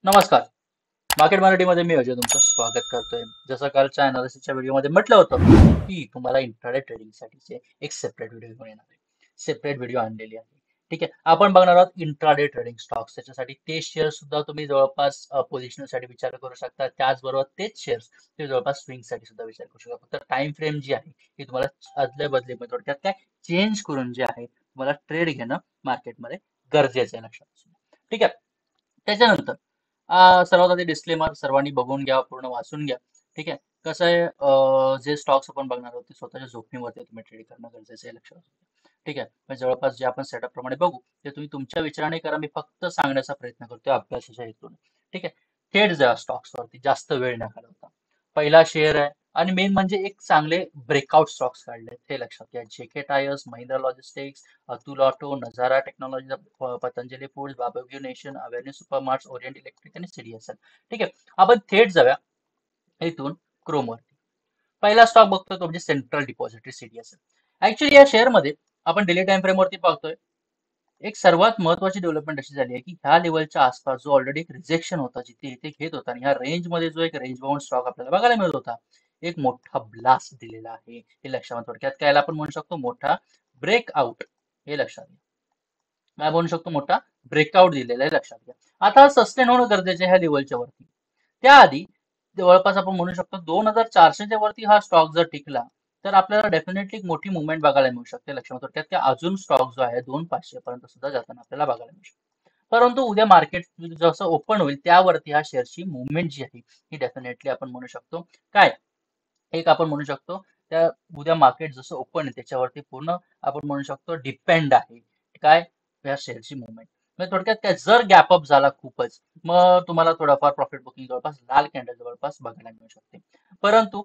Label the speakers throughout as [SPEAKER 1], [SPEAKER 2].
[SPEAKER 1] नमस्कार. मार्केट मराठीमध्ये मी अजय तुमचं स्वागत करतोय. जसं कालच्या अनालिसिसच्या व्हिडिओमध्ये म्हटलं होतं, की तुम्हाला इंट्राडे ट्रेडिंगसाठीचे एक सेपरेट व्हिडिओ घेऊन येणार आहे. सेपरेट व्हिडिओ आणलेली आहे. ठीक आहे. आपण बघणार आहोत इंट्राडे ट्रेडिंग स्टॉक्स. त्याच्यासाठी ते शेअर सुद्धा तुम्ही जवळपास पोझिशनसाठी विचार करू शकता. त्याचबरोबर तेच शेअर्स तुम्ही जवळपास स्विंगसाठी सुद्धा विचार करू शकता. फक्त टाइम फ्रेम जी आहे ती तुम्हाला अदले-बदली म्हणजे थोडक्यात काय चेंज करून जे आहे तुम्हाला ट्रेड घेणं मार्केटमध्ये गरजेचं आहे लक्षात असू द्या. ठीक आहे. त्याच्यानंतर सर्वात आधी डिस्क्लेमर सर्वांनी बघून घ्या, पूर्ण वाचून घ्या. ठीक आहे. कसं आहे जे स्टॉक्स आपण बघणार आहोत ते स्वतःच्या जोखमीवरती तुम्ही ट्रेड करणं गरजेचं आहे लक्षात असू द्या. ठीक आहे. म्हणजे जवळपास जे आपण सेटअप प्रमाणे बघू ते तुम्ही तुमच्या विचाराने करा. मी फक्त सांगण्याचा प्रयत्न करतोय अभ्यासाच्या हेतून. ठीक आहे. थेट जा स्टॉक्सवरती जास्त वेळ न घालवता. पहिला शेअर आहे आणि मेन म्हणजे एक चांगले ब्रेकआउट स्टॉक्स काढले हे लक्षात घ्या. JK Tyres, Mahindra Logistics, Atul Auto, Nazara Technology, Patanjali Foods, बाबेव्यू Nation, Avenue Supermarts, Orient Electric आणि सीडीएसएल. ठीक आहे. आपण थेट जाऊया इथून क्रोमवरती. पहिला स्टॉक बघतोय तो म्हणजे सेंट्रल डिपॉझिटरी सीडीएसएल. ऍक्च्युली या शेअरमध्ये आपण डेली टाइम फ्रेमवरती पाहतोय एक सर्वात महत्वाची डेव्हलपमेंट अशी झाली आहे की ह्या लेवलच्या आसपास जो ऑलरेडी एक रिजेक्शन होता जिथे इथे घेत होता आणि ह्या रेंजमध्ये जो एक रेंज बाउंड स्टॉक आपल्याला बघायला मिळत होता एक मोठा ब्लास्ट दिलेला आहे हे लक्षात थोडक्यात काय आपण म्हणू शकतो मोठा ब्रेकआउट हे लक्षात घ्या. काय म्हणू शकतो मोठा ब्रेकआउट दिलेला आहे लक्षात घ्या. आता सस्टेन होणं गरजेचं आहे ह्या लेवलच्या वरती. त्याआधी जवळपास आपण म्हणू शकतो 2400च्या वरती हा स्टॉक जर टिकला तर आपल्याला डेफिनेटली एक मोठी मुवमेंट बघायला मिळू शकते लक्षात थोडक्यात की अजून स्टॉक जो आहे 2500 पर्यंत सुद्धा जाताना आपल्याला बघायला मिळू शकतो. परंतु उद्या मार्केट जसं ओपन होईल त्यावरती ह्या शेअरची मुवमेंट जी आहे ही डेफिनेटली आपण म्हणू शकतो काय एक आपण म्हणू शकतो त्या उद्या मार्केट जसं ओपन आहे त्याच्यावरती पूर्ण आपण म्हणू शकतो डिपेंड आहे काय या शेअरची मुवमेंट. म्हणजे थोडक्यात काय जर गॅप अप झाला खूपच मग तुम्हाला थोडाफार प्रॉफिट बुकिंग जवळपास लाल कॅन्डल जवळपास बघायला मिळू शकते. परंतु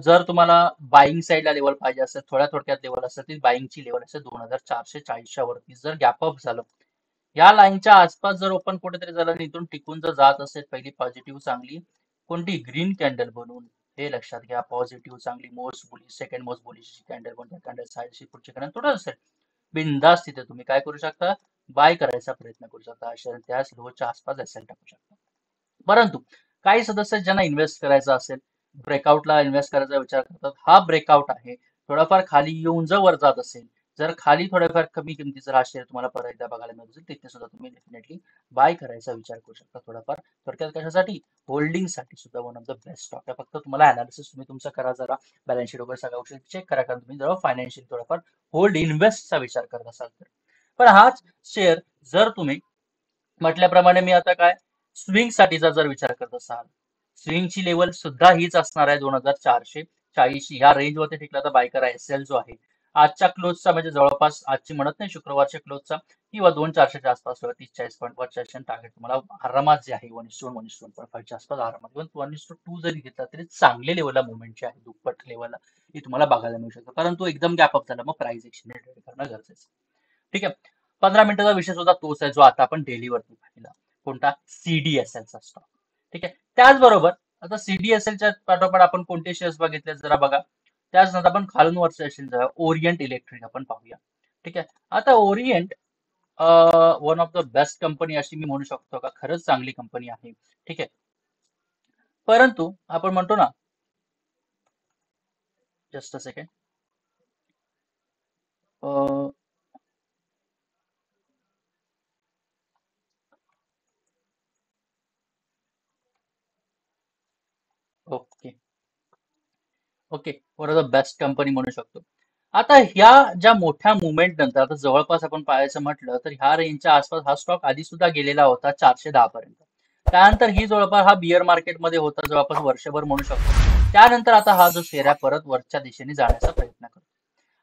[SPEAKER 1] जर तुम्हाला बाईंग साईडला लेवल पाहिजे असेल थोड्यात लेवल असेल ती बाईंगची लेवल असेल 2440च्या वरती जर गॅप अप झालं या लाईनच्या आसपास जर ओपन कुठेतरी झालं आणि इथून टिकून जर जात असेल पहिली पॉझिटिव्ह चांगली कोणती ग्रीन कॅन्डल बनवून हे लक्षात घ्या. पॉझिटिव्ह चांगली most bullish second most bullish candle बनते कॅन्डल साईडची पुढची कॅन्डल थोडं असेल बिंदास तिथे तुम्ही काय करू शकता बाय करायचा प्रयत्न करू शकता अशा त्याच लोच्या आसपास असेल टाकू शकता. परंतु काही सदस्य ज्यांना इन्व्हेस्ट करायचा असेल ब्रेकआउटला इन्व्हेस्ट करायचा विचार करतात हा ब्रेकआउट आहे थोडाफार खाली येऊन जर वर जात असेल जर खाली थोड्याफार कमी किमतीचा हा शेअर तुम्हाला परत एकदा बघायला मिळत असेल तिथे सुद्धा तुम्ही डेफिनेटली बाय करायचा विचार करू शकता थोडाफार थोडक्यात कशासाठी होल्डिंगसाठी सुद्धा one of the best stock आहे. फक्त तुम्हाला अनालिसिस तुम्ही तुमचा करा जरा बॅलन्स शीट वगैरे सगळ्या गोष्टी चेक करा कारण तुम्ही जरा फायनान्शियल थोडाफार होल्ड इन्व्हेस्टचा विचार करत असाल तर. पण हाच शेअर जर तुम्ही म्हटल्याप्रमाणे मी आता काय स्विंग साठीचा जर विचार करत असाल स्विंगची लेवल सुद्धा हीच असणार आहे 2440 ह्या रेंजवरती टिकला तर बाय करा. एसएल जो आहे आजच्या क्लोजचा म्हणजे जवळपास आजची म्हणत नाही शुक्रवारच्या क्लोजचा किंवा 2400च्या आसपास 30-40 पॉईंट वरच्या टार्गेट तुम्हाला आरामात जे आहे 1:1-1.5च्या आसपास आरामात 1:2 जरी घेतला तरी चांगले लेवलला मुवमेंटचे आहे दुप्पट लेवलला ही तुम्हाला बघायला मिळू शकतं. परंतु एकदम गॅप अप झाला मग प्राइस एक्शन ट्रेड करणं गरजेचं आहे. ठीक आहे. 15 मिनिटाचा विषय सुद्धा तोच आहे जो आता आपण डेलीवरती पाहिला कोणता सीडीएसएलचा स्टॉक. ठीक आहे. त्याचबरोबर आता सीडीएसएलच्या पाठोपाठ आपण कोणते शेअर्स बघितले जरा बघा. त्याचनंतर आपण खालून वरचे असेल जरा ओरिएंट इलेक्ट्रिक आपण पाहूया. ठीक आहे. आता Orient one of the best company अशी मी म्हणू शकतो का खरंच चांगली कंपनी आहे. ठीक आहे. परंतु आपण म्हणतो ना just a second okay okay one of the best company म्हणू शकतो. आता ह्या ज्या मोठ्या मुवमेंट नंतर आता जवळपास आपण पाहायचं म्हटलं तर ह्या रेंजच्या आसपास हा स्टॉक आधी सुद्धा गेलेला होता 410 पर्यंत. त्यानंतर ही जवळपास हा बिअर मार्केटमध्ये होता जवळपास वर्षभर म्हणू शकतो. त्यानंतर आता हा जो शेअर आहे परत वरच्या दिशेने जाण्याचा प्रयत्न करतो.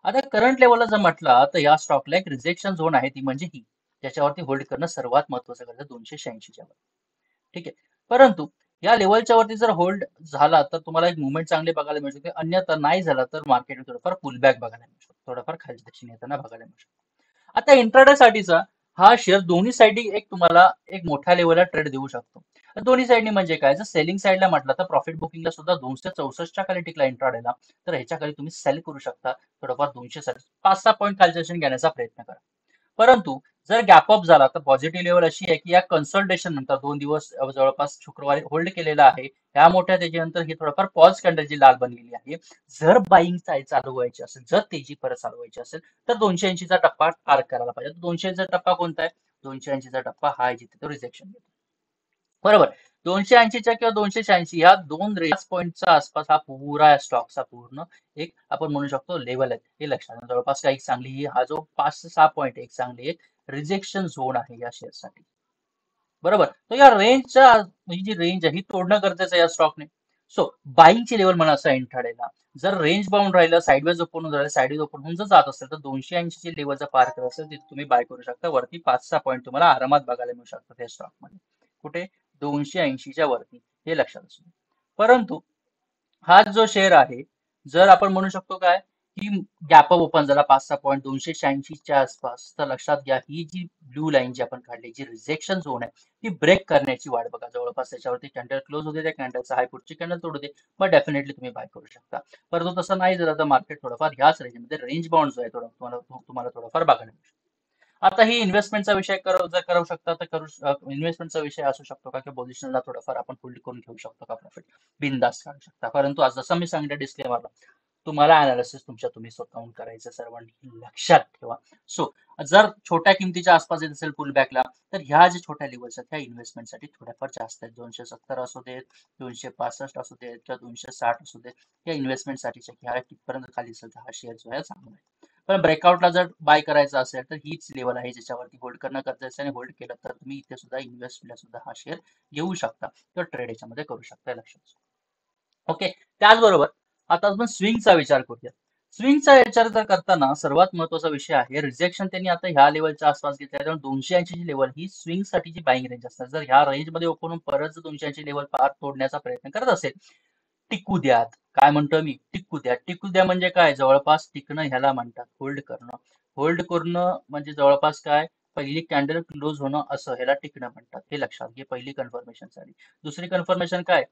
[SPEAKER 1] आता करंट लेवलला जर म्हटलं तर या स्टॉकला एक रिजेक्शन झोन आहे ती म्हणजे ही ज्याच्यावरती होल्ड करणं सर्वात महत्वाचं गरज 286च्या वर. ठीक आहे. परंतु या लेवलच्या वरती जर होल्ड झाला तर तुम्हाला एक मुवमेंट चांगली बघायला मिळू शकते अन्यथा नाही झाला तर मार्केट थोडंफार पुलबॅक बघायला मिळू शकतो थोडंफार खालच्या दिशेने येताना बघायला मिळू शकतो. आता इंट्राडे साठीचा हा शेअर दोन्ही साईडनी एक तुम्हाला एक मोठ्या लेवलला ट्रेड देऊ शकतो. दोन्ही साईडनी म्हणजे काय जर सेलिंग साईडला म्हटलं तर प्रॉफिट बुकिंगला सुद्धा 264च्या खाली टिकला इंट्राडेला तर ह्याच्या खाली तुम्ही सेल करू शकता थोडंफार 200 5-6 पॉईंट खालच्या घेण्याचा प्रयत्न करा. परंतु जर गॅप अप झाला तर पॉझिटिव्ह लेवल अशी आहे की या कन्सल्टेशन नंतर 2 दिवस जवळपास शुक्रवारी होल्ड केलेला आहे. ह्या मोठ्या तेजीनंतर ही थोडंफार पॉज कॅन्डल जी लाल बनलेली आहे. जर बाईंग चालू व्हायची असेल, जर तेजी परत चालू व्हायची असेल, तर 280चा टप्पा पार करायला पाहिजे. 280चा टप्पा कोणता आहे? 280चा टप्पा हा आहे जिथे तो रिजेक्शन घेतो. बरोबर. 280च्या किंवा 286 ह्या दोन रेस पॉईंटच्या आसपास हा पुरा स्टॉकचा पूर्ण एक आपण म्हणू शकतो लेवल आहे. हे लक्षात घ्या. जवळपास काही चांगली हा जो 5 ते 6 पॉईंट एक चांगली एक रिजेक्शन झोन आहे या शेअरसाठी. बरोबर. तर या रेंजच्या ही जी रेंज आहे ही तोडणं गरजेचं आहे या स्टॉकने. सो बाईंगची लेवल म्हणा असं इंट्राडेला. जर रेंज बाउंड राहिलं, साइडवेज ओपन होऊन राहिलं, साइडवेज ओपन होऊन जर जात असेल तर 280 ची लेवल जर पार करत असेल तिथे तुम्ही बाय करू शकता. वरती 5-6 पॉईंट तुम्हाला आरामात बघायला मिळू शकतात या स्टॉकमध्ये. कुठे? 280च्या वरती. हे लक्षात असू. परंतु हा जो शेअर आहे, जर आपण म्हणू शकतो काय की गॅप अप ओपन झाला 5-6 पॉईंट 286च्या आसपास, तर लक्षात घ्या ही जी ब्लू लाईन जी आपण काढली, जी रिजेक्शन झोन आहे, ती ब्रेक करण्याची वाट बघा. जवळपास त्याच्यावरती कॅन्डल क्लोज होते, त्या कॅन्डलचा हाय पुढची कॅन्डल तोडू दे, मग डेफिनेटली तुम्ही बाय करू शकता. परंतु तसं नाही झालं तर मार्केट थोडंफार ह्याच रेंजमध्ये रेंज बाउंड जो आहे थोडं तुम्हाला थोडंफार बघायला मिळू शकतो. आता ही इन्व्हेस्टमेंटचा विषय जर करू शकता तर इन्व्हेस्टमेंटचा विषय असू शकतो का की पोझिशनला थोडंफार आपण होल्ड करून घेऊ शकतो का प्रॉफिट बिनधास्त काढू शकता. परंतु आज जसं मी सांगितलं डिस्क्लेमरला, तुम्हाला अनालिसिस तुम्ही स्वतःहून करायचं सर्वांनी लक्षात ठेवा. सो जर छोट्या किमतीच्या आसपास येत असेल पुल बॅकला, तर ह्या ज्या छोट्या लेवल्स आहेत ह्या इन्व्हेस्टमेंटसाठी थोड्याफार जास्त आहेत. 270 असू देत, 265 असू देत किंवा 260 असू देत, या इन्व्हेस्टमेंटसाठीच्या ह्या कितपर्यंत खाली असेल तर हा शेअर जो आहे चांगला आहे. पण ब्रेकआउटला जर बाय करायचं असेल तर हीच लेवल आहे ज्याच्यावरती होल्ड करणं गरजेचं आहे. आणि होल्ड केलं तर तुम्ही इथे सुद्धा इन्व्हेस्टमेंटला सुद्धा हा शेअर घेऊ शकता किंवा ट्रेड याच्यामध्ये करू शकता लक्षात. ओके. त्याचबरोबर आता आपण स्विंगचा विचार करूया. स्विंगचा विचार जर करताना सर्वात महत्वाचा विषय आहे रिजेक्शन. त्यांनी आता ह्या लेवलच्या आसपास घेतल्या, त्यामुळे 280 ची लेवल ही स्विंग साठीची बाईंग रेंज असतात. जर ह्या रेंजमध्ये ओपन होऊन परत जर 280 लेवल पार तोडण्याचा प्रयत्न करत असेल, टिकू द्यात. काय म्हणतो मी? टिकू द्या. टिकू द्या म्हणजे काय? जवळपास टिकणं ह्याला म्हणतात होल्ड करणं. होल्ड करणं म्हणजे जवळपास काय? पहिली कॅन्डल क्लोज होणं असं ह्याला टिकणं म्हणतात. हे लक्षात घे. पहिली कन्फर्मेशन झाली. दुसरी कन्फर्मेशन काय?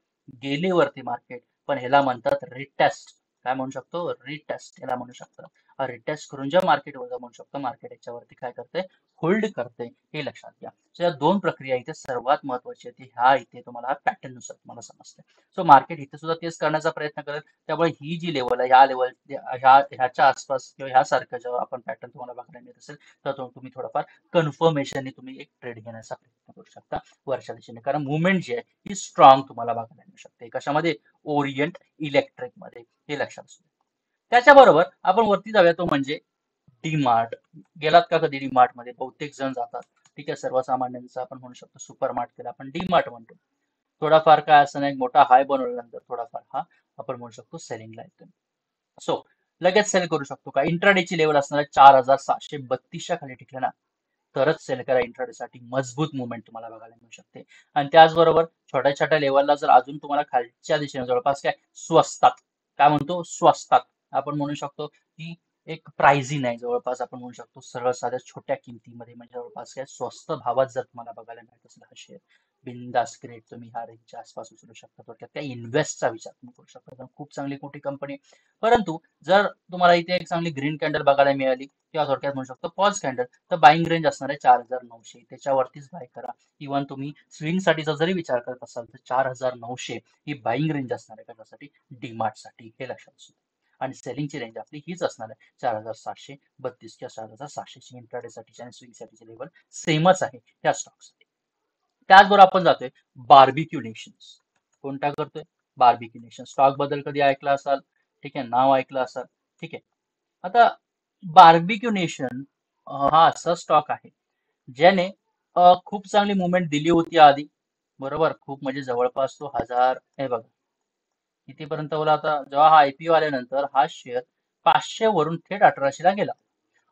[SPEAKER 1] गेले वरती मार्केट, पण ह्याला म्हणतात रिटेस्ट. काय म्हणू शकतो? रिटेस्ट ह्याला म्हणू शकतो. रिटेस्ट करून ज्या मार्केट वर म्हणू शकतो मार्केट याच्यावरती काय करते? होल्ड करते. हे लक्षात घ्या. या दोन प्रक्रिया इथे सर्वात महत्वाची आहे. ह्या इथे तुम्हाला पॅटर्न नुसार तुम्हाला समजते. सो मार्केट इथे सुद्धा तेच करण्याचा प्रयत्न करेल. त्यामुळे ही जी लेवल आहे ह्या लेवल ह्याच्या आसपास किंवा ह्यासारखं जेव्हा आपण पॅटर्न तुम्हाला बघायला मिळत असेल तर तुम्ही थोडंफार कन्फर्मेशन तुम्ही एक ट्रेड घेण्याचा प्रयत्न करू शकता वरच्या दिशेने. कारण मुवमेंट जी आहे ही स्ट्रॉंग तुम्हाला बघायला मिळू शकते. कशामध्ये? ओरिएंट इलेक्ट्रिक मध्ये. हे लक्षात असू. त्याच्याबरोबर आपण वरती जाऊया तो म्हणजे डीमार्ट. गेलात का कधी डीमार्ट मध्ये? बहुतेक जण जातात. ठीक आहे. सर्वसामान्यांचा आपण म्हणू शकतो सुपर मार्ट केला आपण डीमार्ट म्हणतो. थोडाफार काय असं नाही, मोठा हाय बनवल्यानंतर थोडाफार हा आपण म्हणू शकतो सेलिंगला येतो. सो लगेच सेल करू शकतो का? इंट्राडेची लेवल असणार आहे 4732च्या खाली टिकलं ना तरच सेल करा. इंट्राडेसाठी मजबूत मुवमेंट तुम्हाला बघायला मिळू शकते. आणि त्याचबरोबर छोट्या छोट्या लेवलला जर अजून तुम्हाला खालच्या दिशेने जवळपास काय स्वस्तात, काय म्हणतो स्वस्तात आपण म्हणू शकतो की एक प्राइझी नाही, जवळपास आपण म्हणू शकतो सरळ साध्या छोट्या किमतीमध्ये म्हणजे जवळपास काय स्वस्त भावात जर तुम्हाला बघायला मिळत असेल हा शेअर, बिंदास ग्रेट तुम्ही ह्या रेंजच्या आसपास उचलू शकता. थोडक्यात त्या इन्व्हेस्टचा विचार तुम्ही करू शकता. कारण खूप चांगली मोठी कंपनी. परंतु जर तुम्हाला इथे एक चांगली ग्रीन कॅन्डल बघायला मिळाली किंवा थोडक्यात म्हणू शकतो पॉज कॅन्डल, तर बाईंग रेंज असणार आहे 4900. त्याच्यावरतीच बाय करा. इव्हन तुम्ही स्विंग साठीचा जरी विचार करत असाल तर 4900 ही बाईंग रेंज असणार आहे कशासाठी? डीमार्ट साठी. हे लक्षात असू. आणि सेलिंगची रेंज आपली हीच असणार आहे 4732 किंवा 4700. इंट्राडे साठीची आणि स्विंग साठीचे लेवल सेमच आहे त्या स्टॉकसाठी. त्याचबरोबर आपण जातोय बार्बिक्यू नेशन्स. कोणता करतोय? Barbecue nation. स्टॉक बद्दल कधी ऐकलं असाल, ठीक आहे, नाव ऐकलं असाल, ठीक आहे. आता बार्बिक्यू नेशन हा असा स्टॉक आहे ज्याने खूप चांगली मुवमेंट दिली होती आधी. बरोबर. खूप म्हणजे जवळपास तो हजार हे बघा कितीपर्यंत बोला. आता जेव्हा हा आयपीओ आल्यानंतर हा शेअर 500 वरून थेट 1800 ला गेला.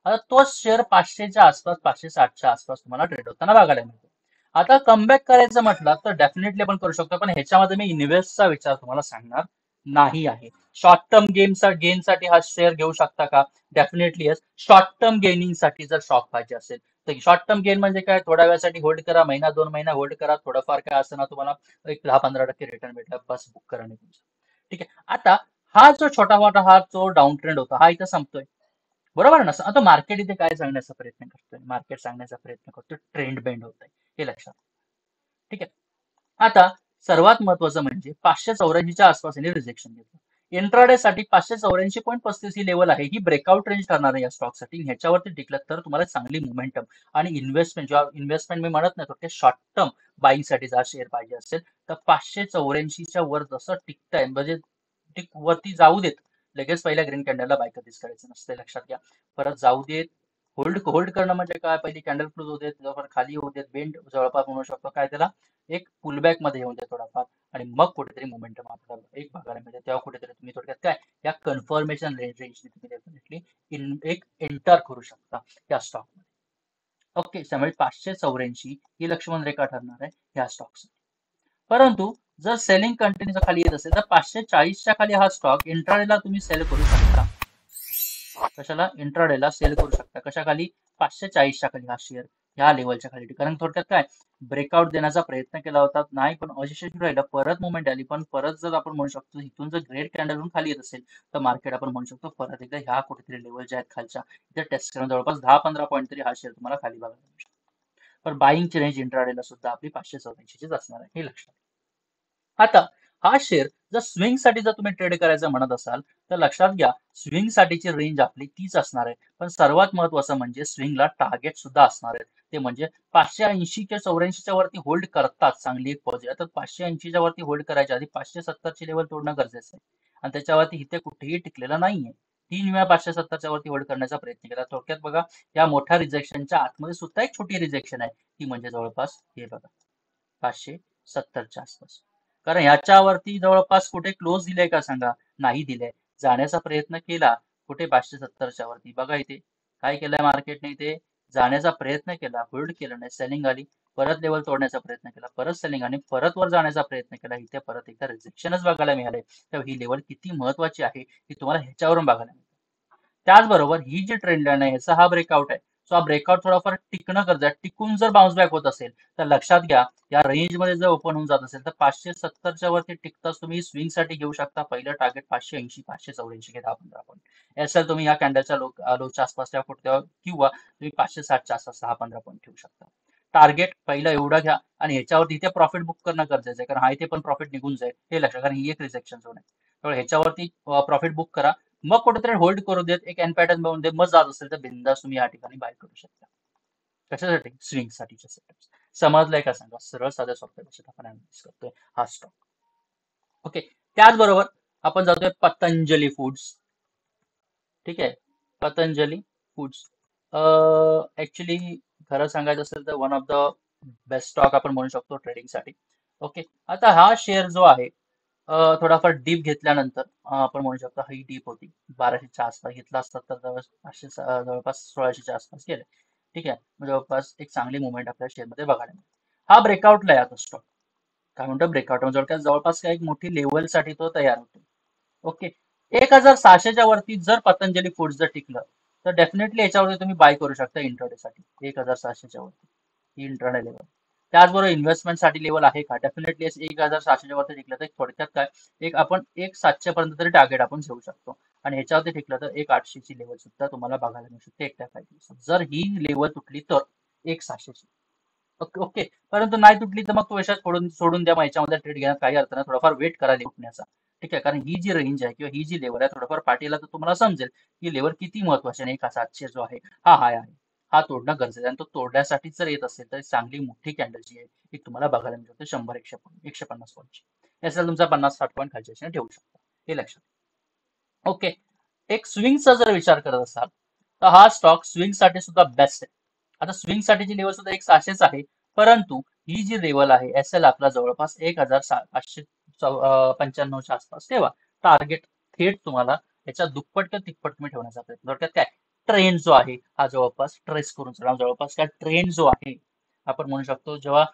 [SPEAKER 1] आता तोच शेअर 500च्या आसपास 560च्या आसपास तुम्हाला ट्रेड होताना बघायला मिळतो. आता कमबॅक करायचं म्हटलं तर डेफिनेटली आपण करू शकतो, पण ह्याच्यामध्ये मी इन्व्हेस्टचा विचार तुम्हाला सांगणार नाही आहे. शॉर्ट टर्म गेमसाठी हा शेअर घेऊ शकता का? Definitely yes. शॉर्ट टर्म गेनिंगसाठी जर स्टॉक पाहिजे असेल तर शॉर्ट टर्म गेन म्हणजे काय? थोड्या वेळासाठी होल्ड करा, महिना 2 महिना होल्ड करा, थोडंफार काय असं ना तुम्हाला एक 10-15% रिटर्न भेटला, बस बुक करा नाही तुमचं. ठीक आहे. आता हा जो छोटा मोठा हा जो डाऊन ट्रेंड होता हा इथं संपतोय. बरोबर ना? आता मार्केट इथे काय सांगण्याचा प्रयत्न करतोय, मार्केट सांगण्याचा प्रयत्न करतोय ट्रेंड बेंड होत आहे, हे लक्षात. ठीक आहे. आता सर्वात महत्वाचं म्हणजे 584च्या आसपास यांनी रिजेक्शन घेतलं. इंट्राडे साठी 584.35 ही लेवल आहे, ही ब्रेकआउट रेंज करणार आहे या स्टॉक साठी. ह्याच्यावरती टिकलं तर तुम्हाला चांगली मोमेंटम आणि इन्व्हेस्टमेंट, जेव्हा इन्व्हेस्टमेंट मी म्हणत नाही तर शॉर्ट टर्म बाईंग साठी जर शेअर पाहिजे असेल तर 584च्या वर जसं टिकताय म्हणजे वरती जाऊ देत, लगेच पहिल्या ग्रीन कॅन्डलला बाय कधीच करायचं नसते, लक्षात घ्या. परत जाऊ देत, होल्ड होल्ड करणं म्हणजे काय, पहिली कॅन्डल क्लोज होऊ देत, त्याच्यावर खाली होऊ देत, बेंड जवळपास म्हणू शकतो काय त्याला, एक पुलबॅक मध्ये येऊन द्या थोडाफार, आणि मग कुठेतरी मोमेंटम आपल्याला एक बघायला मिळते. तेव्हा कुठेतरी तुम्ही थोडक्यात काय या कन्फर्मेशन रेंजने तुम्ही डेफिनेटली एक एंटर करू शकता या स्टॉक मध्ये. ओके, त्यामुळे 584 ही लक्ष्मण रेखा ठरणार आहे या स्टॉकसाठी. परंतु जर सेलिंग कंटिन्यू खाली येत असेल तर 540च्या खाली हा स्टॉक इंट्राडेला तुम्ही सेल करू शकता. कशाला? इंट्राडेला सेल करू शकता. कशा खाली? 540च्या खाली हा शेअर ह्या लेवलच्या खाली. कारण थोडक्यात काय, ब्रेकआउट देण्याचा प्रयत्न केला होता, नाही पण अयशस्वी राहिला, परत मुवमेंट आली. पण परत जर आपण म्हणू शकतो इथून जर ग्रेट कॅन्डल खाली येत असेल तर मार्केट आपण म्हणू शकतो परत एकदा ह्या कुठेतरी लेवल ज्या आहेत खालच्या इथे टेस्ट करून जवळपास 10-15 पॉईंट तरी हा शेअर तुम्हाला खाली बघायला मिळू शकतो. पण बाईंगची रेंज इंट्राडेला सुद्धा आपली 584चीच असणार आहे, हे लक्षात. आता हा शेअर जर स्विंग साठी जर तुम्ही ट्रेड करायचं म्हणत असाल तर लक्षात घ्या, स्विंग साठीची रेंज आपली तीच असणार आहे. पण सर्वात महत्वाचं म्हणजे स्विंगला टार्गेट सुद्धा असणार आहे. ते म्हणजे 580 किंवा 84च्या वरती होल्ड करतात, चांगली एक पॉझिटिव्ह. आता 580च्या वरती होल्ड करायच्या आधी 570ची लेवल तोडणं गरजेचं आहे, आणि त्याच्यावरती इथे कुठेही टिकलेलं नाहीये. 3 वेळा 570च्या वरती होल्ड करण्याचा प्रयत्न केला. थोडक्यात बघा, या मोठ्या रिजेक्शनच्या आतमध्ये सुद्धा एक छोटी रिजेक्शन आहे, ती म्हणजे जवळपास हे बघा 570च्या आसपास. कारण ह्याच्यावरती जवळपास कुठे क्लोज दिलाय का सांगा? नाही दिलाय. जाण्याचा प्रयत्न केला कुठे 570च्या वरती, बघा इथे काय केलंय मार्केटने, इथे जाण्याचा प्रयत्न केला, होल्ड केलं नाही, सेलिंग आली, परत लेवल तोडण्याचा प्रयत्न केला, परत सेलिंग आणि परत वर जाण्याचा प्रयत्न केला, इथे परत एकदा रिजेक्शनच बघायला मिळाले. तर ही लेवल किती महत्वाची आहे ही तुम्हाला ह्याच्यावरून बघायला मिळते. त्याचबरोबर ही जी ट्रेंड लाईन आहे ह्याचा हा ब्रेकआउट आहे. सो हा ब्रेकआउट थोडाफार टिकणं गरजेचं आहे. टिकून जर बाउन्स बॅक होत असेल तर लक्षात घ्या, या रेंज मध्ये जर ओपन होऊन जात असेल तर 570च्या वरती टिकताच तुम्ही स्विंग साठी घेऊ शकता. पहिलं टार्गेट 580, 584 घे 10-15 पॉईंट. एसएल तुम्ही या कॅन्डलच्या लोच्या आसपास किंवा तुम्ही 560च्या आसपास 10-15 पॉईंट ठेवू शकता. टार्गेट पहिलं एवढं घ्या आणि ह्याच्यावरती इथे प्रॉफिट बुक करणं गरजेचं आहे, कारण हा इथे पण प्रॉफिट निघून जाईल हे लक्षात, कारण ही एक रिजेक्शन झोन आहे. त्यामुळे ह्याच्यावरती प्रॉफिट बुक करा, मग कुठेतरी होल्ड करू देत, एक एन पॅटर्न बनवून देत, मग जात असेल तर बिंदास तुम्ही या ठिकाणी बाय करू शकता. कशासाठी? स्विंग साठीचे सेटअप. समजलंय का सांगा? सरळ साध्या सोप्या भाषेत आपण अनालिसिस करतोय हा स्टॉक. ओके, त्याचबरोबर आपण जातोय पतंजली फूड्स. ठीक आहे, पतंजली फूड्स ऍक्च्युली खरं सांगायचं असेल तर one of the best stock आपण म्हणू शकतो ट्रेडिंग साठी. ओके, आता हा शेअर जो आहे थोडाफार डीप घेतल्यानंतर आपण म्हणू शकतो ही डीप होती 1200च्या आसपास, घेतला असतात तर जवळपास 1600च्या आसपास गेले. ठीक आहे, जवळपास एक चांगली मुवमेंट आपल्या शेअरमध्ये बघायला मिळते. हा ब्रेकआउटला आहे आता स्टॉक. काय म्हणतो ब्रेकआउट जवळपास काय एक मोठी लेवल साठी तो तयार होतो. ओके, 1600च्या वरती जर पतंजली फूड जर टिकलं तर डेफिनेटली याच्यावरती तुम्ही बाय करू शकता इंट्राडे साठी 1600च्या वरती, इंट्राडे लेवल. त्याचबरोबर इन्व्हेस्टमेंट साठी लेवल आहे का? डेफिनेटली 1600च्या वरती टिकलं तर थोडक्यात काय, एक आपण 700 पर्यंत तरी टार्गेट आपण ठेवू शकतो. आणि ह्याच्यावरती टिकलं तर 800ची लेवल सुद्धा तुम्हाला बघायला मिळू शकते एकट्या फायद्यानुसार. जर ही लेवल तुटली तर 1600ची. ओके ओके, परंतु नाही तुटली तर मग तो यशात सोडून सोडून द्या, मग याच्यामध्ये ट्रेड घेण्यात काही अर्थ नाही, थोडाफार वेट करा उठण्याचा. ठीक आहे, कारण ही जी रेंज आहे किंवा ही जी लेवल आहे थोडंफार पाठीला तर तुम्हाला समजेल की लेवल किती महत्वाची आहे. 1700 जो आहे हा हाय आहे, हा तोडणं गरजेचं आहे, आणि तो तोडण्यासाठी जर येत असेल तर चांगली मोठी कॅन्डल जी आहे ती तुम्हाला बघायला मिळू शकते 100, 150 पॉईंटची. याचा तुमचा 50-60 पॉईंट खालच्या ठेवू शकता, हे लक्षात. ओके, एक स्विंगचा जर विचार करत असाल तर हा स्टॉक स्विंग साठी सुद्धा बेस्ट आहे. आता स्विंग साठीची लेवल सुद्धा 1600च आहे, परंतु ही जी लेवल आहे एसएल आपला जवळपास 1595च्या आसपास ठेवा. टार्गेट थेट तुम्हाला याच्या दुप्पट किंवा तिप्पट तुम्ही ठेवण्याचा प्रयत्न. थोडक्यात काय, ट्रेंड जो आहे हा जवळपास ट्रेस करून चला, जवळपास काय ट्रेंड जो आहे आपण म्हणू शकतो, जेव्हा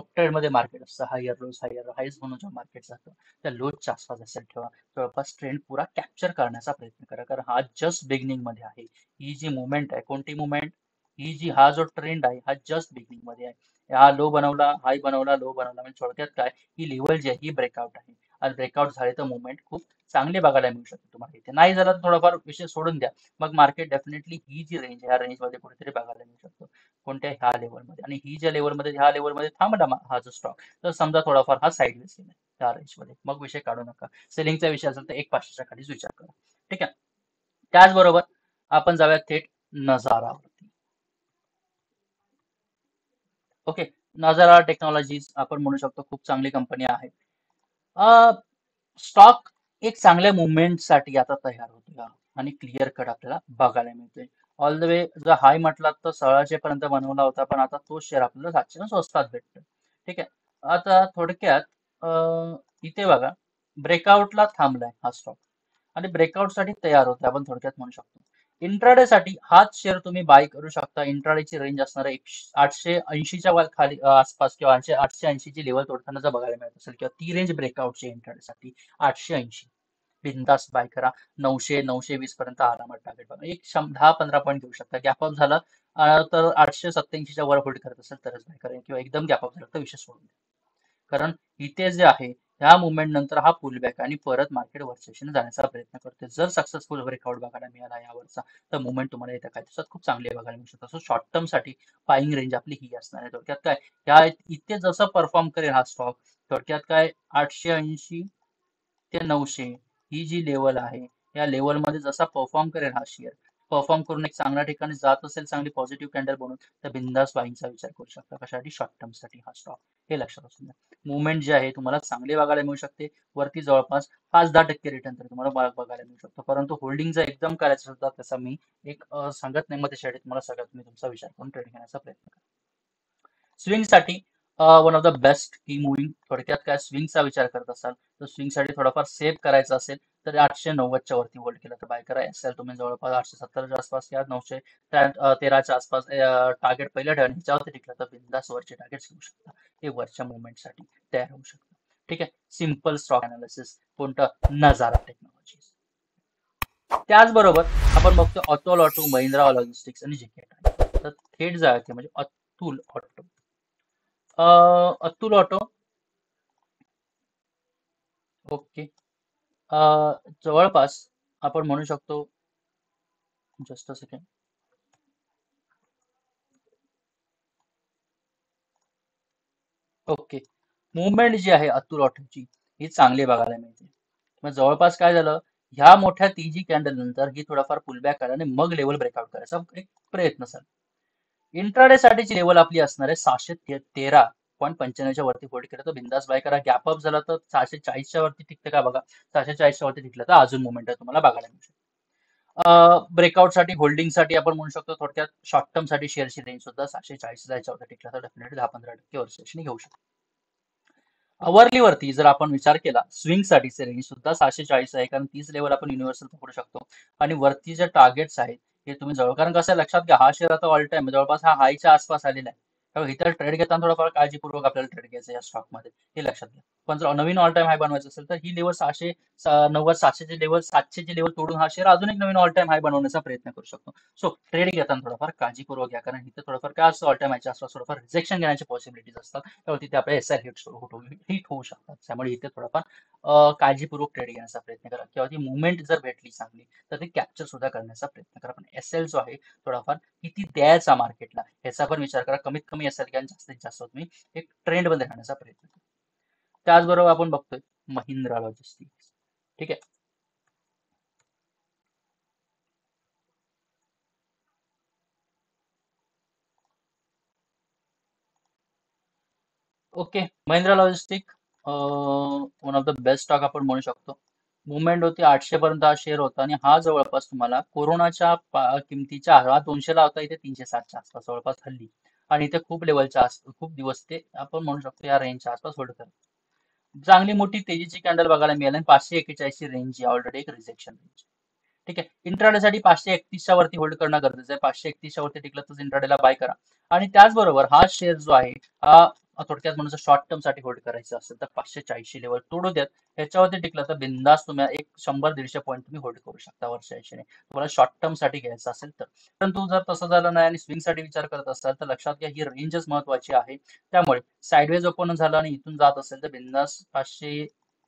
[SPEAKER 1] ट्रेड मध्ये मार्केट असतं हायर लोज हायर हाईज म्हणून जेव्हा मार्केट जातं त्या लोजच्या आसपास असेल ठेवा. जवळपास ट्रेंड पुरा कॅप्चर करण्याचा प्रयत्न करा, कारण हा जस्ट बिगिनिंग मध्ये आहे. ही जी मुवमेंट आहे, कोणती मुवमेंट, ही जी हा जो ट्रेंड आहे हा जस्ट बिगिनिंग मध्ये आहे. हा लो बनवला, हाय बनवला, लो बनवला, म्हणजे थोडक्यात काय, ही लेवल जी आहे ही ब्रेकआउट आहे. आणि ब्रेकआउट झाले तर मुवमेंट खूप चांगली बघायला मिळू शकते तुम्हाला इथे. नाही झाला तर थोडाफार विषय सोडून द्या. मग मार्केट डेफिनेटली ही जी रेंज ह्या रेंजमध्ये कुठेतरी बघायला मिळू शकतो. कोणत्या ह्या लेवलमध्ये, आणि ही ज्या लेवलमध्ये ह्या लेवलमध्ये थांबला हा जो स्टॉक, तर समजा थोडाफार हा साईडवेज गेला त्या रेंजमध्ये, मग विषय काढू नका. सेलिंगचा विषय असेल तर 1,500च्या खालीच विचार करा. ठीक आहे. त्याचबरोबर आपण जाऊया थेट नजारावरती. ओके. नजारा टेक्नॉलॉजीज आपण म्हणू शकतो खूप चांगली कंपनी आहे. स्टॉक एक चांगल्या मुवमेंटसाठी आता तयार होतोय आणि क्लिअर कट आपल्याला बघायला मिळतोय. ऑल द वे जर हाय म्हटलात तर 1600 पर्यंत बनवला होता, पण आता तो शेअर आपल्याला 700 स्वस्तात भेटतो. ठीक आहे. आता थोडक्यात इथे बघा, ब्रेकआउटला थांबलाय हा स्टॉक आणि ब्रेकआउट साठी तयार होते आपण थोडक्यात म्हणू शकतो. इंट्राडे साठी हाच शेअर तुम्ही बाय करू शकता. इंट्राडेची रेंज असणार आहे 880च्या खाली आसपास, किंवा 880 ची लेवल तोडताना जर बघायला मिळत असेल, किंवा ती रेंज ब्रेकआउटची इंट्राडे साठी 880 बिंदास बाय करा. 900 920 पर्यंत आरामात टार्गेट बघा. एक 10-15 पॉईंट घेऊ शकता. गॅप अप झाला तर 887च्या वर होल्ड करत असेल तरच बाय करा, किंवा एकदम गॅप अप झाला तर विषय सोडून द्या. कारण इथे जे आहे ह्या मुवमेंट नंतर हा पुल बॅक आणि परत मार्केट वरच्या दिशेने जाण्याचा प्रयत्न करते. जर सक्सेसफुल ब्रेकआउट बघायला मिळाला यावरचा, तर मुवमेंट तुम्हाला येत्या काही दिवसात खूप चांगली बघायला मिळू शकते. सो शॉर्ट टर्म साठी बाईंग रेंज आपली ही असणार आहे. थोडक्यात काय, ह्या इथे जसं परफॉर्म करेल हा स्टॉक, थोडक्यात काय 880 ते 900 ही जी लेवल आहे, या लेवलमध्ये जसा परफॉर्म करेल हा शेअर, परफॉर्म करून एक चांगल्या ठिकाणी जात असेल, चांगली पॉझिटिव्ह कॅन्डल बनवून, तर बिंदास बाईंगचा विचार करू शकता. कशासाठी? शॉर्ट टर्म साठी हा स्टॉक. हे लक्षात असू द्या. मुवमेंट जे आहे तुम्हाला चांगली बघायला मिळू शकते. वरती जवळपास 5-10% रिटर्न तरी तुम्हाला बघायला मिळू शकतो. परंतु होल्डिंग जर एकदम करायचं असेल तर त्याचा मी एक सांगत नाही, मग त्यासाठी तुम्हाला सगळ्यात तुम्ही तुमचा विचार करून ट्रेड घेण्याचा प्रयत्न करा. स्विंगसाठी वन ऑफ द बेस्ट की मुव्हिंग. थोडक्यात काय, स्विंगचा विचार करत असाल तर स्विंगसाठी थोडाफार सेव्ह करायचा असेल तर 890च्या वरती होल्ड केलं तर बाय करा. असेल तुम्ही जवळपास 870च्या आसपास या 913च्या आसपास टार्गेट पहिल्या ठेवा. ह्याच्यावरती टिकलं तर बिंदास वरचे टार्गेट्स घेऊ शकता. हे वरच्या मुवमेंटसाठी तयार होऊ शकतं. ठीक आहे. सिम्पल स्टॉक अनालिसिस कोणतं? नजारा टेक्नॉलॉजी. त्याचबरोबर आपण बघतो अतुल ऑटो, महिंद्रा लॉजिस्टिक्स आणि जेके टायर. तर थेट जायचे म्हणजे Atul Auto. Atul Auto, okay. जवळपास आपण म्हणू शकतो, just a second, okay. Movement जी आहे अतुल ऑटोची ही चांगली बघायला मिळते. मग जवळपास काय झालं, ह्या मोठ्या तीजी कॅन्डल नंतर ही थोडाफार पुलबॅक करा आणि मग लेवल ब्रेकआउट करायचा एक प्रयत्न असेल. इंट्राडे साठीची लेवल आपली असणार आहे 613.95च्या वरती होल्ड केलं तर बिंदास बाय करा. गॅप अप झाला तर 640च्या वरती टिकतं का बघा. 640च्या वरती टिकलं तर अजून मुवमेंट तुम्हाला बघायला मिळू शकतो. ब्रेकआउट साठी, होल्डिंग साठी आपण म्हणू शकतो थोडक्यात शॉर्ट टर्म साठी शेअरची रेंज सुद्धा 740 याच्यावरती टिकला तर डेफिनेटली 10-15% वर्षाने घेऊ शकतो. अवरली वरती जर आपण विचार केला, स्विंग साठीचे रेंज सुद्धा 740 आहे, कारण तीच लेवल आपण युनिव्हर्सल पकडू शकतो. आणि वरती जे टार्गेट्स आहेत हे तुम्ही जवळ, कारण कसं आहे लक्षात घ्या, हा शेअर आता ऑल टाइम जवळपास हा हायच्या आसपास आलेला आहे. त्यामुळे इतर ट्रेड घेताना थोडाफार काळजीपूर्वक आपल्याला ट्रेड घ्यायचा या स्टॉकमध्ये, हे लक्षात घ्या. पण जर नवीन ऑल टाइम हाय बनवायचं असेल तर ही लेवल 690 700ची लेवल 700ची लेवल तोडून हा शेअर अजून एक नवीन ऑल टाइम हाय बनवण्याचा प्रयत्न करू शकतो. सो ट्रेड घेताना थोडाफार काळजीपूर्वक घ्या, कारण इथे थोडंफार काय असतं, ऑल टाइम हायच्या आसपास थोडंफार रिजेक्शन घेण्याची पॉसिबिलिटीज असतात. त्यामुळे तिथे आपल्या एसआर हिट होऊ शकतात. त्यामुळे इथे थोडाफार काळजीपूर्वक ट्रेड घेण्याचा प्रयत्न करा, किंवा ती मुवमेंट जर भेटली चांगली तर ते कॅप्चर सुद्धा करण्याचा प्रयत्न करा. पण एसएल जो आहे थोडाफार किती द्यायचा मार्केटला ह्याचा पण विचार करा. कमीत कमी एसएल घ्या, जास्तीत जास्त तुम्ही एक ट्रेंड मध्ये राहण्याचा प्रयत्न करा. त्याचबरोबर आपण बघतोय महिंद्रा लॉजिस्टिक्स. ठीक आहे. Okay. Mahindra logistic one of the best stock आपण म्हणू शकतो. मुवमेंट होती 800 पर्यंत हा शेअर होता, आणि हा जवळपास तुम्हाला कोरोनाच्या किमतीच्या, हा 200ला होता, इथे 360च्या आसपास जवळपास हल्ली. आणि इथे खूप लेवलच्या खूप दिवस ते आपण म्हणू शकतो या रेंजच्या आसपास होल्ड करतो. चांगली मोठी तेजीची कॅन्डल बघायला मिळाली आणि 541ची रेंज ऑलरेडी एक रिजेक्शन रेंज. ठीक आहे. इंट्राडे साठी 531च्या वरती होल्ड करणं गरजेचं आहे. 531च्या वरती टिकलं तर इंट्राडेला बाय करा. आणि त्याचबरोबर हा शेअर जो आहे हा थोडक्यात म्हणून शॉर्ट टर्म साठी होल्ड करायचं असेल तर 540 लेवल तोडू द्यात. ह्याच्यावरती टिकलं तर बिंदास तुम्ही एक 100-150 पॉईंट तुम्ही होल्ड करू शकता वर्षा दिशेने, तुम्हाला शॉर्ट टर्म साठी घ्यायचं असेल तर. परंतु जर तसं झालं नाही आणि स्विंग साठी विचार करत असाल तर लक्षात घ्या, ही रेंजच महत्वाची आहे. त्यामुळे साईडवेज ओपन झालं आणि इथून जात असेल तर बिंदास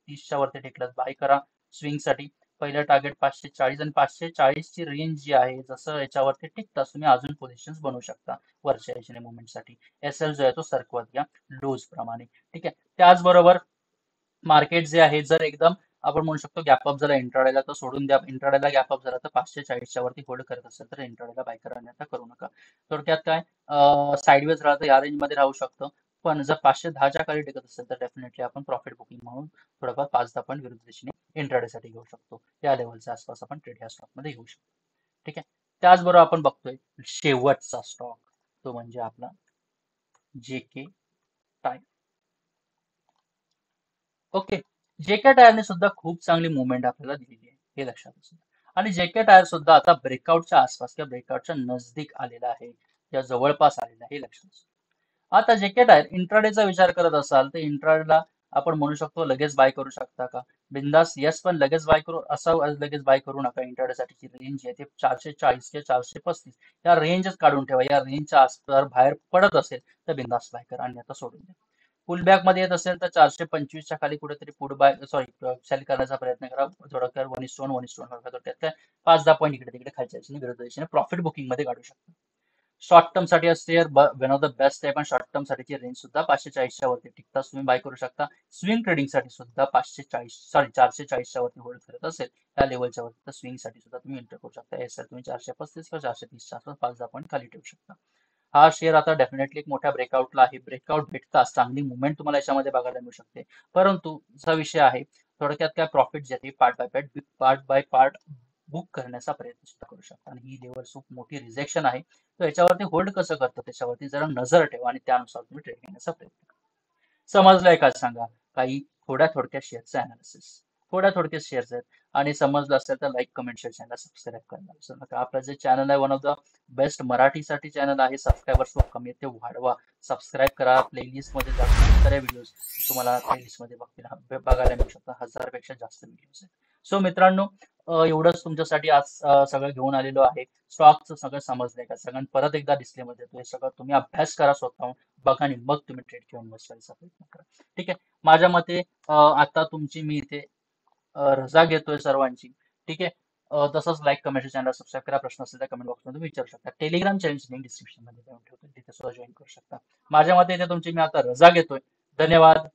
[SPEAKER 1] 530च्या वरती टेकल्यास बाय करा स्विंगसाठी. पहिलं टार्गेट 540 आणि 540 ची रेंज जी आहे जसं याच्यावरती टिकताच तुम्ही अजून पोझिशन्स बनवू शकता वरच्या याच्याने मुवमेंटसाठी. एसएल जो आहे तो सरकवत घ्या लोज प्रमाणे. ठीक आहे. त्याचबरोबर मार्केट जे आहे जर एकदम आपण म्हणू शकतो गॅपअप झाला इंट्राडेला तर सोडून द्या. इंट्राडेला गॅपअप झाला तर 540च्या वरती होल्ड करत असेल तर इंट्राडेला बाय करा अन्यथा करू नका. थोडक्यात काय साईडवेज राहतं या रेंजमध्ये राहू शकतं. पण जर 510च्या खाली टिकत असेल तर डेफिनेटली आपण प्रॉफिट बुकिंग म्हणून थोडंफार 5-10 पॉईंट विरुद्ध दिशेने इंट्राडेसाठी घेऊ शकतो. या लेवलच्या आसपास आपण ट्रेड ह्या स्टॉकमध्ये घेऊ शकतो. ठीक आहे. त्याचबरोबर आपण बघतोय शेवटचा स्टॉक तो म्हणजे आपला जेके टायर. ओके. जेके टायरने सुद्धा खूप चांगली मुवमेंट आपल्याला दिलेली आहे हे लक्षात असू द्या. आणि जेके टायर सुद्धा आता ब्रेकआउटच्या आसपास किंवा ब्रेकआउटच्या नजदीक आलेला आहे या जवळपास आलेला आहे हे लक्षात असू द्या. आता जेके टायर इंट्राडेचा विचार करत असाल तर इंट्राडेला आपण म्हणू शकतो लगेच बाय करू शकता का बिंदास येस पण लगेच बाय करू असं लगेच बाय करू नका. इंट्राडेसाठीची रेंज आहे ते 440 ते 435 या रेंजच काढून ठेवा. या रेंजच्या आसपास बाहेर पडत असेल तर बिंदास बाय करा अन्यथा सोडून द्या. पुल बॅक मध्ये येत असेल तर 425च्या खाली कुठेतरी पुट बाय सॉरी सेल करण्याचा प्रयत्न करा. थोडक्यात 1:1 थोडक्यात काय 5-10 पॉईंट इकडे तिकडे खालच्या दिशेने विरुद्ध दिशेने प्रॉफिट बुकिंग मध्ये काढू शकता. शॉर्ट टर्म साठी असते वन ऑफ द बेस्ट आहे पण शॉर्ट टर्म साठीची रेंज सुद्धा 540च्या वरती टिकताच तुम्ही बाय करू शकता. स्विंग ट्रेडिंग साठी सुद्धा 440च्या वरती होल्ड करत असेल त्या लेवलच्या वरती तर स्विंग साठी सुद्धा तुम्ही एंटर करू शकता. एस तुम्ही 435 किंवा 430च्या आसपास 5-10 पॉईंट खाली ठेवू शकता. हा शेअर आता डेफिनेटली एक मोठ्या ब्रेकआउटला आहे. ब्रेकआउट भेटताच चांगली मुवमेंट तुम्हाला याच्यामध्ये बघायला मिळू शकते. परंतु जो विषय आहे थोडक्यात काय प्रॉफिट जे आहे पार्ट बाय पार्ट बुक करण्याचा प्रयत्न सुद्धा करू शकता. आणि ही लेवल खूप मोठी रिजेक्शन आहे. तर याच्यावरती होल्ड कसं करतं त्याच्यावरती जरा नजर ठेवा आणि त्यानुसार तुम्ही ट्रेड घेण्याचा प्रयत्न करा. समजलंय का सांगा? काही थोड्या शेअरचं अनालिसिस. थोड्या शेअर्स आहेत आणि समजलं असेल तर like comment share channel subscribe करायला विसरू नका. आपलं जे चॅनल आहे वन ऑफ द बेस्ट मराठीसाठी चॅनल आहे. सबस्क्रायबर्स खूप कमी आहेत ते वाढवा. सबस्क्राईब करा. प्लेलिस्ट मध्ये जा. खूप सारे व्हिडिओज तुम्हाला प्लेलिस्ट मध्ये बघायला मिळू शकतात. 1000पेक्षा जास्त व्हिडिओज आहेत. सो मित्रांनो एवढंच तुमच्यासाठी आज सगळं घेऊन आलेलो आहे. स्टॉकचं सगळं समजलंय का सगळ्यांना परत एकदा डिस्क्लेमर देतो. हे सगळं तुम्ही अभ्यास करा स्वतःहून बघा आणि मग तुम्ही ट्रेड किंवा इन्व्हेस्ट करायचा प्रयत्न करा. ठीक आहे. माझ्या मते आता तुमची मी इथे रजा घेतोय सर्वांची. ठीक आहे. तसंच लाईक कमेंट चॅनल सबस्क्राईब करा. प्रश्न असेल तर कमेंट बॉक्समध्ये तुम्ही विचारू शकता. टेलिग्राम चॅनलची लिंक डिस्क्रिप्शन मध्ये देऊन ठेवतो तिथे सुद्धा जॉईन करू शकता. माझ्या मते इथे तुमची मी आता रजा घेतोय. धन्यवाद.